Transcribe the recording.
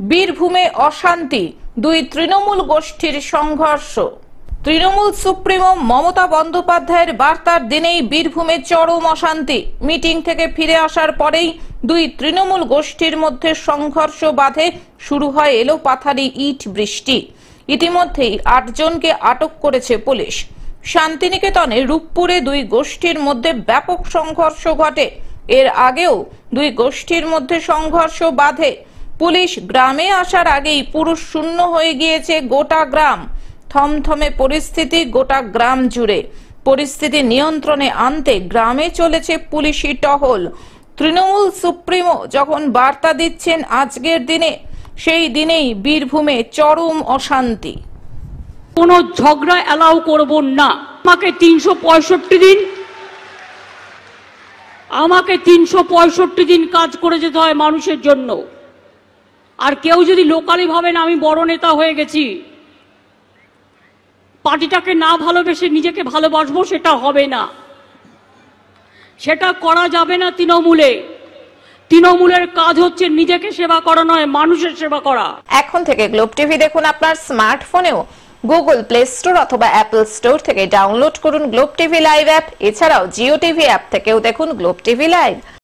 বীরভূমে অশান্তি, দুই তৃণমূল গোষ্ঠীর সংঘর্ষ। তৃণমূল সুপ্রিমো মমতা বন্দ্যোপাধ্যায়ের বার্তার দিনেই বীরভূমে চরম অশান্তি। মিটিং থেকে ফিরে আসার পরেই দুই তৃণমূল গোষ্ঠীর মধ্যে সংঘর্ষ বাধে, শুরু হয় এলোপাথারি ইট বৃষ্টি। ইতিমধ্যেই ৮ জনকে আটক করেছে পুলিশ। শান্তিনিকেতনে রূপপুরে দুই গোষ্ঠীর মধ্যে ব্যাপক সংঘর্ষ ঘটে। এর আগেও দুই গোষ্ঠীর মধ্যে সংঘর্ষ বাধে। পুলিশ গ্রামে আসার আগেই পুরুষ শূন্য হয়ে গিয়েছে গোটা গ্রাম। থমথমে পরিস্থিতি গোটা গ্রাম জুড়ে। পরিস্থিতি নিয়ন্ত্রণে আনতে গ্রামে চলেছে পুলিশি টহল। তৃণমূল সুপ্রিমো যখন বার্তা দিচ্ছেন আজকের দিনে, সেই দিনেই বীরভূমে চরম অশান্তি। কোনো ঝগড়া অ্যালাউ করব না। আমাকে 365 দিন কাজ করে যেতে হয় মানুষের জন্য। আর কেউ যদি লোকালি ভাবেন আমি বড় নেতা হয়ে গেছি, পার্টিটাকে না ভালোবেসে নিজেকে ভালোবাসবো, সেটা হবে না, সেটা করা যাবে না। তৃণমূলের কাজ হচ্ছে নিজেকে সেবা করা নয়, মানুষের সেবা করা। এখন থেকে গ্লোব টিভি দেখুন আপনার স্মার্টফোনেও। গুগল প্লে স্টোর অথবা অ্যাপল স্টোর থেকে ডাউনলোড করুন গ্লোব টিভি লাইভ অ্যাপ। এছাড়াও জিও টিভি অ্যাপ থেকেও দেখুন গ্লোব টিভি লাইভ।